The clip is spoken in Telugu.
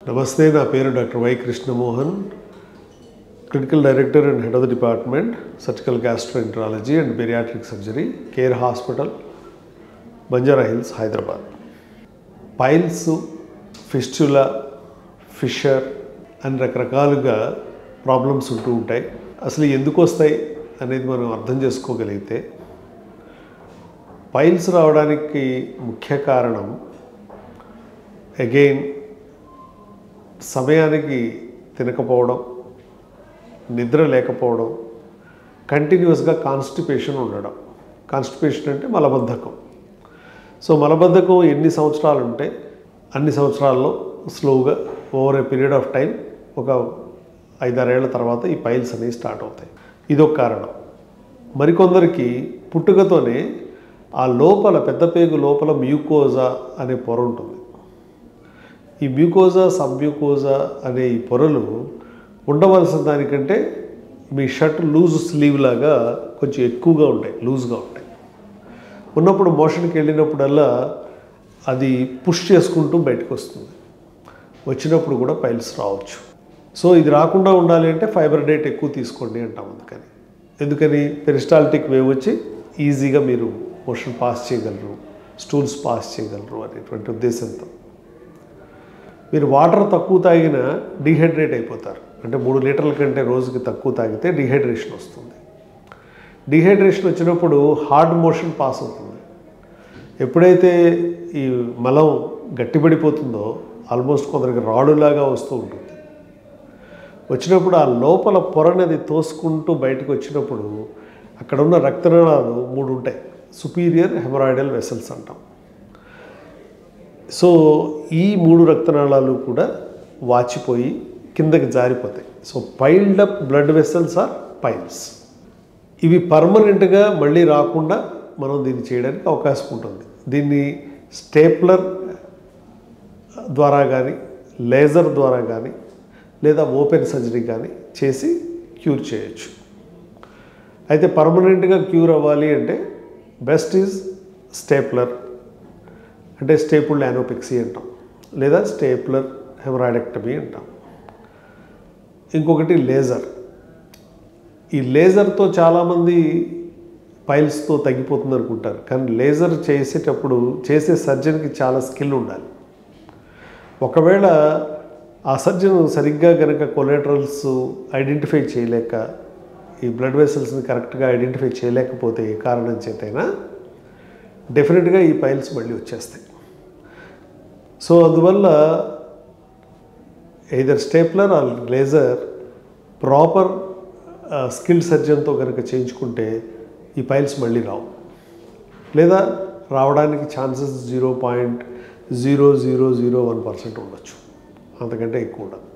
నమస్తే, నా పేరు doctor Y Krishnamohan, critical director and head of the department surgical gastroenterology and bariatric surgery, care hospital, Banjara hills, Hyderabad. Piles, fistula, fissure అని రకరకాలుగా ప్రాబ్లమ్స్ ఉంటూ ఉంటాయి. అసలు ఎందుకు వస్తాయి అనేది మనం అర్థం చేసుకోగలిగితే, పైల్స్ రావడానికి ముఖ్య కారణం అగైన్ సమయానికి తినకపోవడం, నిద్ర లేకపోవడం, కంటిన్యూస్గా కాన్స్టిపేషన్ ఉండడం. కాన్స్టిపేషన్ అంటే మలబద్ధకం. సో మలబద్ధకం ఎన్ని సంవత్సరాలు ఉంటే అన్ని సంవత్సరాల్లో స్లోగా over a period of time ఒక 5-6 ఏళ్ల తర్వాత ఈ పైల్స్ అనేవి స్టార్ట్ అవుతాయి. ఇదొక కారణం. మరికొందరికి పుట్టుకతోనే ఆ లోపల పెద్ద పేగు లోపల మ్యూకోజా అనే పొర ఉంటుంది. ఈ మ్యూకోజా, సబ్మ్యూకోజా అనే ఈ పొరలు ఉండవలసిన దానికంటే మీ షర్ట్ లూజ్ స్లీవ్ లాగా కొంచెం ఎక్కువగా ఉంటాయి, లూజ్గా ఉంటాయి. ఉన్నప్పుడు మోషన్కి వెళ్ళినప్పుడల్లా అది పుష్ చేసుకుంటూ బయటకు వస్తుంది. వచ్చినప్పుడు కూడా పైల్స్ రావచ్చు. సో ఇది రాకుండా ఉండాలి అంటే ఫైబర్ డైట్ ఎక్కువ తీసుకోండి అంటాం. ఎందుకని పెరిస్టాల్టిక్ వేవ్ వచ్చి ఈజీగా మీరు మోషన్ పాస్ చేయగలరు, స్టూల్స్ పాస్ చేయగలరు అనేటువంటి ఉద్దేశంతో. మీరు వాటర్ తక్కువ తాగినా డీహైడ్రేట్ అయిపోతారు. అంటే 3 లీటర్ల కంటే రోజుకి తక్కువ తాగితే డీహైడ్రేషన్ వస్తుంది. డీహైడ్రేషన్ వచ్చినప్పుడు హార్డ్ మోషన్ పాస్ అవుతుంది. ఎప్పుడైతే ఈ మలం గట్టిపడిపోతుందో ఆల్మోస్ట్ కొందరికి రాడులాగా వస్తూ ఉంటుంది. వచ్చినప్పుడు ఆ లోపల పొరనది తోసుకుంటూ బయటకు వచ్చినప్పుడు అక్కడ ఉన్న రక్తనాళాలు 3 ఉంటాయి. సుపీరియర్ హెమరాయిడల్ వెసల్స్ అంటాం. సో ఈ 3 రక్తనాళాలు కూడా వాచిపోయి కిందకి జారిపోతాయి. So piled up blood vessels are piles. ఇవి పర్మనెంట్గా మళ్ళీ రాకుండా మనం దీన్ని చేయడానికి అవకాశం ఉంటుంది. దీన్ని స్టేప్లర్ ద్వారా కానీ, లేజర్ ద్వారా కానీ, లేదా ఓపెన్ సర్జరీ కానీ చేసి క్యూర్ చేయొచ్చు. అయితే పర్మనెంట్గా క్యూర్ అవ్వాలి అంటే బెస్ట్ ఈజ్ స్టేప్లర్, అంటే స్టేపుల్డ్ యానోపెక్సీ అంటాం, లేదా స్టేప్లర్ హెమరాయిడెక్టమీ అంటాం. ఇంకొకటి లేజర్. ఈ లేజర్తో చాలామంది పైల్స్తో తగ్గిపోతుంది అనుకుంటారు, కానీ లేజర్ చేసేటప్పుడు చేసే సర్జన్కి చాలా స్కిల్ ఉండాలి. ఒకవేళ ఆ సర్జన్ సరిగ్గా కనుక కొలాటరల్స్ ఐడెంటిఫై చేయలేక, ఈ బ్లడ్ వెసల్స్ని కరెక్ట్గా ఐడెంటిఫై చేయలేకపోతే ఏ కారణం చేతైనా డెఫినెట్గా ఈ పైల్స్ మళ్ళీ వచ్చేస్తాయి. సో అందువల్ల either stapler or laser proper skilled సర్జన్తో కనుక చేయించుకుంటే ఈ పైల్స్ మళ్ళీ రావు, లేదా రావడానికి ఛాన్సెస్ 0.0001% ఉండొచ్చు, అంతకంటే ఎక్కువ ఉండదు.